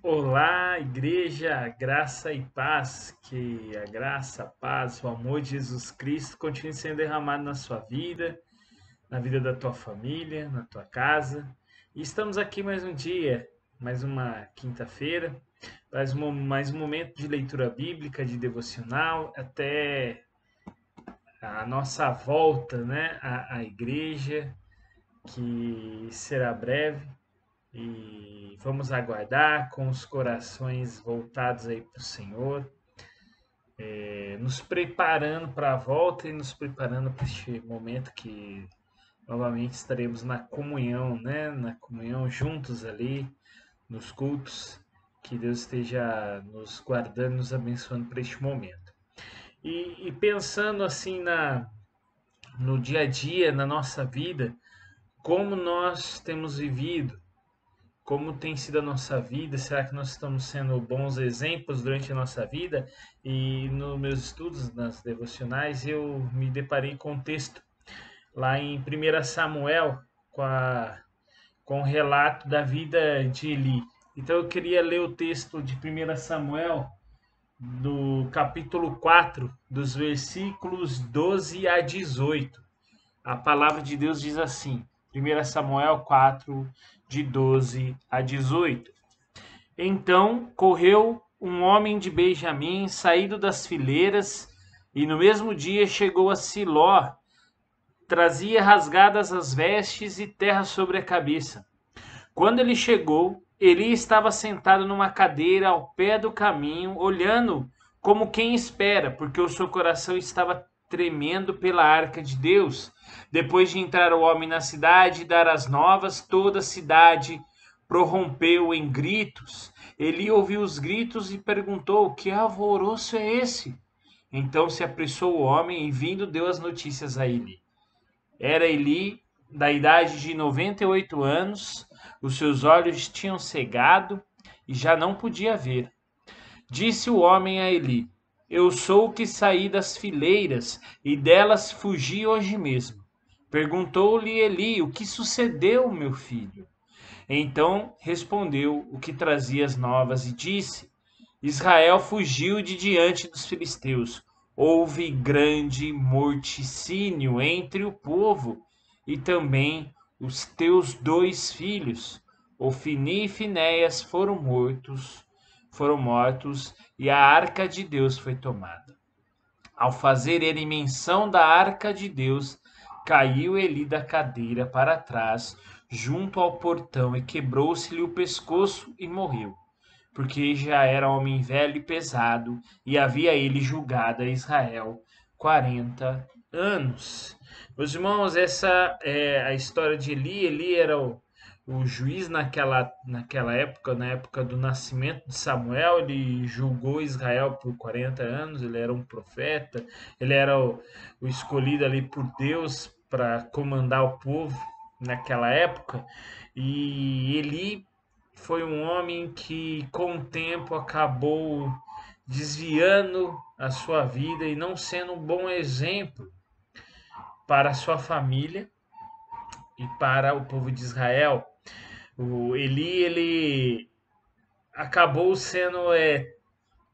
Olá, igreja, graça e paz, que a graça, a paz, o amor de Jesus Cristo continue sendo derramado na sua vida, na vida da tua família, na tua casa. E estamos aqui mais um dia, mais uma quinta-feira, mais um momento de leitura bíblica, de devocional, até a nossa volta, né, à igreja, que será breve. E vamos aguardar com os corações voltados aí para o Senhor, nos preparando para a volta e nos preparando para este momento que novamente estaremos na comunhão, né? Na comunhão juntos ali, nos cultos. Que Deus esteja nos guardando, nos abençoando para este momento. E pensando assim no dia a dia, na nossa vida, como nós temos vivido, como tem sido a nossa vida, será que nós estamos sendo bons exemplos durante a nossa vida? E nos meus estudos, nas devocionais, eu me deparei com um texto lá em 1 Samuel, com, com o relato da vida de Eli. Então eu queria ler o texto de 1 Samuel, do capítulo 4, dos versículos 12 a 18. A palavra de Deus diz assim, 1 Samuel 4, de 12 a 18. Então correu um homem de Benjamim, saído das fileiras, e no mesmo dia chegou a Siló, trazia rasgadas as vestes e terra sobre a cabeça. Quando ele chegou, Eli estava sentado numa cadeira ao pé do caminho, olhando como quem espera, porque o seu coração estava tremendo pela arca de Deus. Depois de entrar o homem na cidade e dar as novas, toda a cidade prorrompeu em gritos. Eli ouviu os gritos e perguntou: Que alvoroço é esse? Então se apressou o homem e, vindo, deu as notícias a Eli. Era Eli da idade de 98 anos, os seus olhos tinham cegado e já não podia ver. Disse o homem a Eli: Eu sou o que saí das fileiras e delas fugi hoje mesmo. Perguntou-lhe Eli: O que sucedeu, meu filho? Então respondeu o que trazia as novas e disse: Israel fugiu de diante dos filisteus. Houve grande morticínio entre o povo, e também os teus dois filhos, Ofni e Finéias, foram mortos, e a arca de Deus foi tomada. Ao fazer ele menção da arca de Deus, caiu Eli da cadeira para trás, junto ao portão, e quebrou-se-lhe o pescoço e morreu, porque já era homem velho e pesado, e havia ele julgado a Israel 40 anos. Meus irmãos, essa é a história de Eli. Eli era o juiz naquela época, na época do nascimento de Samuel. Ele julgou Israel por 40 anos, ele era um profeta, ele era o escolhido ali por Deus para comandar o povo naquela época. E Eli foi um homem que, com o tempo, acabou desviando a sua vida e não sendo um bom exemplo para a sua família e para o povo de Israel. O Eli, ele acabou sendo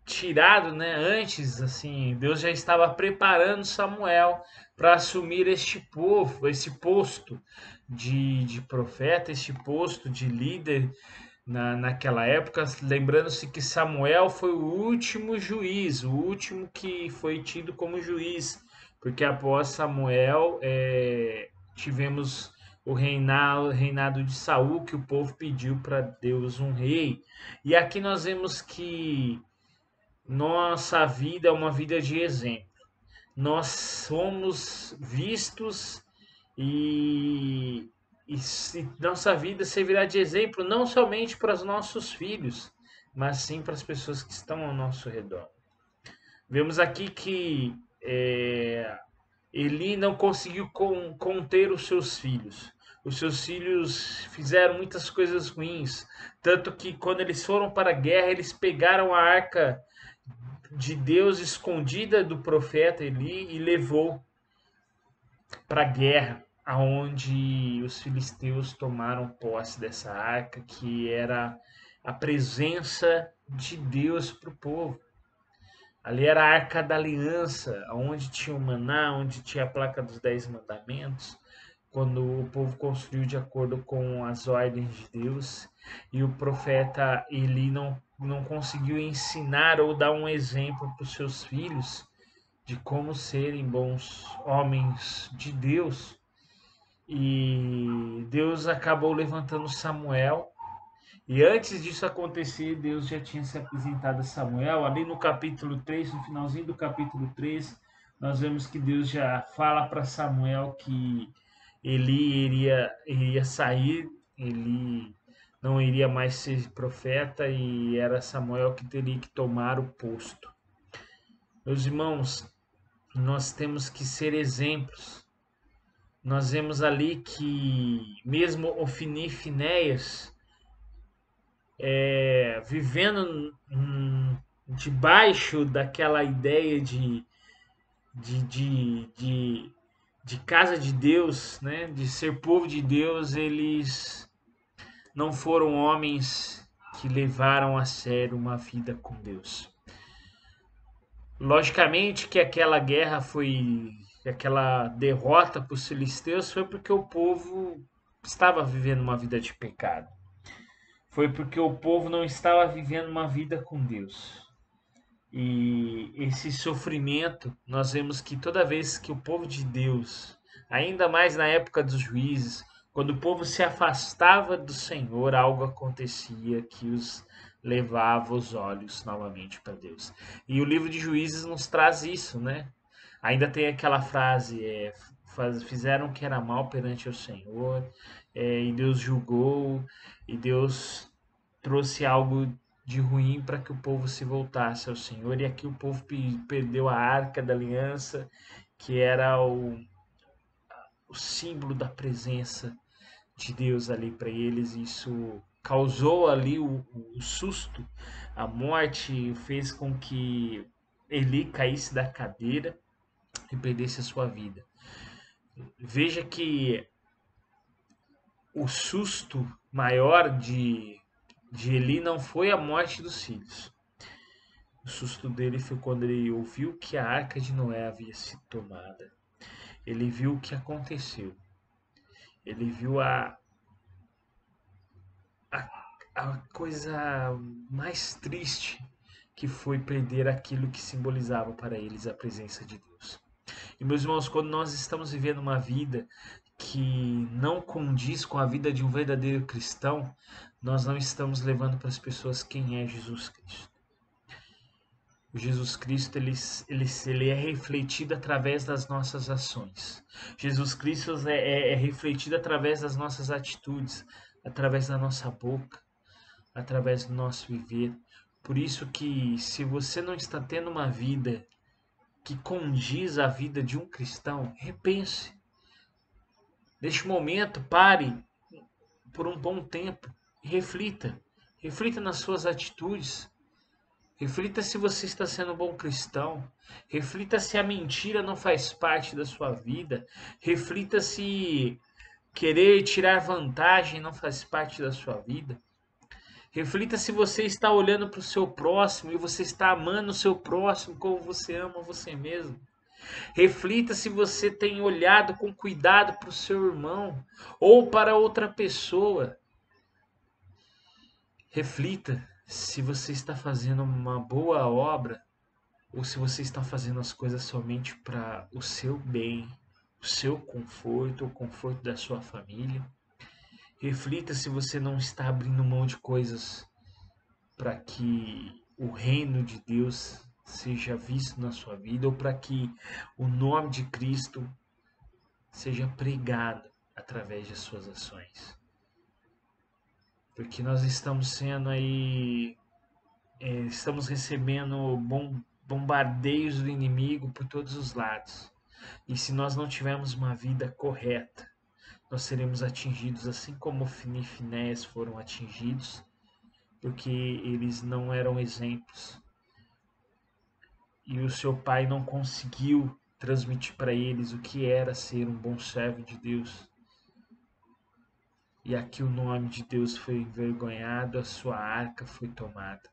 tirado, né? Antes, assim, Deus já estava preparando Samuel para assumir este povo, esse posto de profeta, este posto de líder naquela época, lembrando-se que Samuel foi o último juiz, o último que foi tido como juiz, porque após Samuel tivemos o reinado de Saul, que o povo pediu para Deus um rei. E aqui nós vemos que nossa vida é uma vida de exemplo. Nós somos vistos e, e nossa vida servirá de exemplo não somente para os nossos filhos, mas sim para as pessoas que estão ao nosso redor. Vemos aqui que Eli não conseguiu conter os seus filhos. Os seus filhos fizeram muitas coisas ruins, tanto que quando eles foram para a guerra, eles pegaram a arca de Deus escondida do profeta Eli e levou para a guerra, aonde os filisteus tomaram posse dessa arca, que era a presença de Deus para o povo. Ali era a Arca da Aliança, onde tinha o maná, onde tinha a placa dos 10 mandamentos, quando o povo construiu de acordo com as ordens de Deus, e o profeta Eli não conseguiu ensinar ou dar um exemplo para os seus filhos de como serem bons homens de Deus. E Deus acabou levantando Samuel. E antes disso acontecer, Deus já tinha se apresentado a Samuel. Ali no capítulo 3, no finalzinho do capítulo 3, nós vemos que Deus já fala para Samuel que Eli iria sair, Eli não iria mais ser profeta e era Samuel que teria que tomar o posto. Meus irmãos, nós temos que ser exemplos. Nós vemos ali que mesmo Ofni e Finéias vivendo debaixo daquela ideia de, de, de, de casa de Deus, né? De ser povo de Deus, eles não foram homens que levaram a sério uma vida com Deus. Logicamente que aquela derrota para os filisteus foi porque o povo estava vivendo uma vida de pecado. Foi porque o povo não estava vivendo uma vida com Deus. E esse sofrimento, nós vemos que toda vez que o povo de Deus, ainda mais na época dos juízes, quando o povo se afastava do Senhor, algo acontecia que os levava os olhos novamente para Deus. E o livro de Juízes nos traz isso, né? Ainda tem aquela frase, fizeram o que era mal perante o Senhor, e Deus julgou, e Deus trouxe algo de ruim para que o povo se voltasse ao Senhor. E aqui o povo perdeu a Arca da Aliança, que era o símbolo da presença de Deus ali para eles. Isso causou ali o susto, a morte fez com que Eli caísse da cadeira e perdesse a sua vida. Veja que o susto maior de Eli não foi a morte dos filhos. O susto dele foi quando ele ouviu que a arca de Noé havia sido tomada. Ele viu o que aconteceu. Ele viu a coisa mais triste, que foi perder aquilo que simbolizava para eles a presença de Deus. E meus irmãos, quando nós estamos vivendo uma vida que não condiz com a vida de um verdadeiro cristão, nós não estamos levando para as pessoas quem é Jesus Cristo. O Jesus Cristo ele é refletido através das nossas ações. Jesus Cristo é refletido através das nossas atitudes, através da nossa boca, através do nosso viver. Por isso que se você não está tendo uma vida que condiz a vida de um cristão, repense. Neste momento, pare por um bom tempo e reflita. Reflita nas suas atitudes. Reflita se você está sendo um bom cristão. Reflita se a mentira não faz parte da sua vida. Reflita se querer tirar vantagem não faz parte da sua vida. Reflita se você está olhando para o seu próximo e você está amando o seu próximo como você ama você mesmo. Reflita se você tem olhado com cuidado para o seu irmão ou para outra pessoa. Reflita se você está fazendo uma boa obra ou se você está fazendo as coisas somente para o seu bem, o seu conforto, o conforto da sua família. Reflita se você não está abrindo mão de coisas para que o reino de Deus seja visto na sua vida ou para que o nome de Cristo seja pregado através de suas ações. Porque nós estamos sendo aí, estamos recebendo bombardeios do inimigo por todos os lados. E se nós não tivermos uma vida correta, nós seremos atingidos assim como Ofni e Finéias foram atingidos, porque eles não eram exemplos. E o seu pai não conseguiu transmitir para eles o que era ser um bom servo de Deus. e aqui o nome de Deus foi envergonhado, a sua arca foi tomada.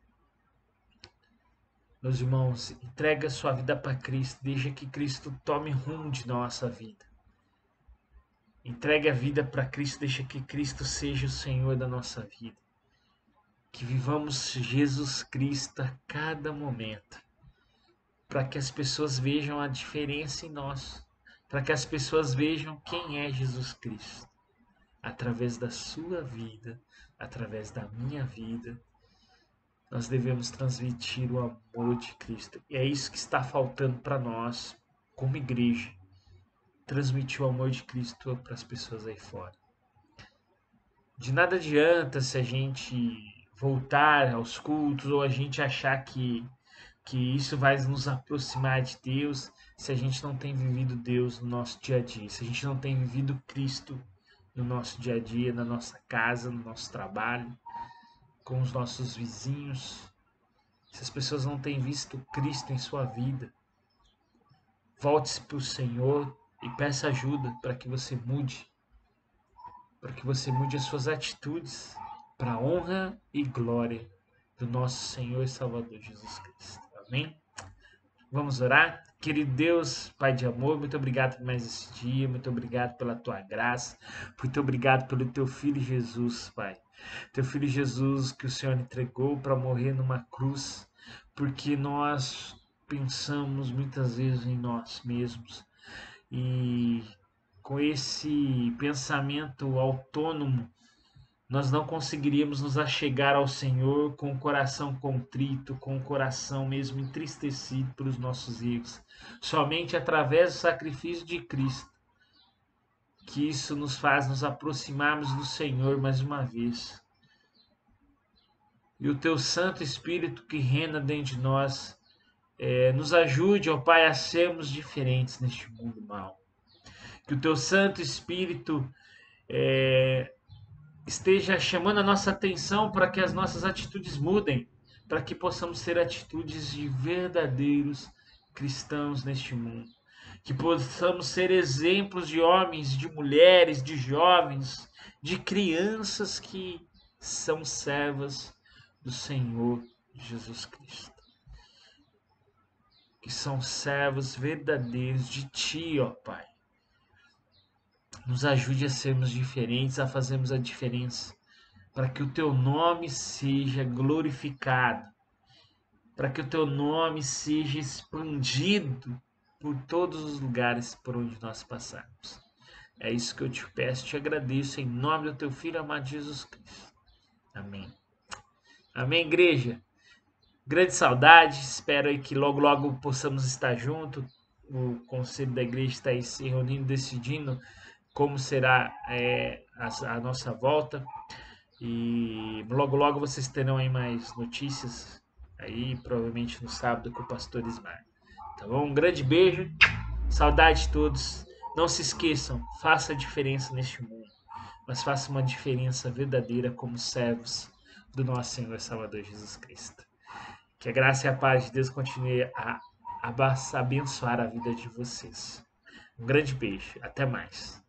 Meus irmãos, entrega a sua vida para Cristo, deixa que Cristo tome rumo de nossa vida. Entregue a vida para Cristo, deixa que Cristo seja o Senhor da nossa vida. Que vivamos Jesus Cristo a cada momento, para que as pessoas vejam a diferença em nós, para que as pessoas vejam quem é Jesus Cristo. Através da sua vida, através da minha vida, nós devemos transmitir o amor de Cristo. E é isso que está faltando para nós, como igreja, transmitir o amor de Cristo para as pessoas aí fora. De nada adianta se a gente voltar aos cultos ou a gente achar que isso vai nos aproximar de Deus se a gente não tem vivido Deus no nosso dia a dia, se a gente não tem vivido Cristo no nosso dia a dia, na nossa casa, no nosso trabalho, com os nossos vizinhos. Se as pessoas não têm visto Cristo em sua vida, volte-se para o Senhor e peça ajuda para que você mude as suas atitudes para a honra e glória do nosso Senhor e Salvador Jesus Cristo. Amém? Vamos orar? Querido Deus, Pai de amor, muito obrigado por mais esse dia, muito obrigado pela tua graça, muito obrigado pelo teu Filho Jesus, Pai. Teu Filho Jesus que o Senhor entregou para morrer numa cruz, porque nós pensamos muitas vezes em nós mesmos e com esse pensamento autônomo nós não conseguiríamos nos achegar ao Senhor com o coração contrito, com o coração mesmo entristecido pelos nossos erros. Somente através do sacrifício de Cristo, que isso nos faz nos aproximarmos do Senhor mais uma vez. E o Teu Santo Espírito que reina dentro de nós, nos ajude, ó Pai, a sermos diferentes neste mundo mau. Que o Teu Santo Espírito esteja chamando a nossa atenção para que as nossas atitudes mudem, para que possamos ter atitudes de verdadeiros cristãos neste mundo. Que possamos ser exemplos de homens, de mulheres, de jovens, de crianças que são servas do Senhor Jesus Cristo. Que são servos verdadeiros de Ti, ó Pai. Nos ajude a sermos diferentes, a fazermos a diferença, para que o Teu nome seja glorificado, para que o Teu nome seja expandido por todos os lugares por onde nós passarmos. É isso que eu te peço, te agradeço, em nome do Teu Filho amado Jesus Cristo. Amém. Amém, igreja? Grande saudade, espero aí que logo, logo possamos estar juntos. O conselho da igreja está aí se reunindo, decidindo como será a nossa volta. E logo, logo vocês terão aí mais notícias, aí provavelmente no sábado com o Pastor Ismar. Tá bom? Um grande beijo, saudade de todos. Não se esqueçam, faça a diferença neste mundo, mas faça uma diferença verdadeira como servos do nosso Senhor e Salvador Jesus Cristo. Que a graça e a paz de Deus continue a abençoar a vida de vocês. Um grande beijo, até mais.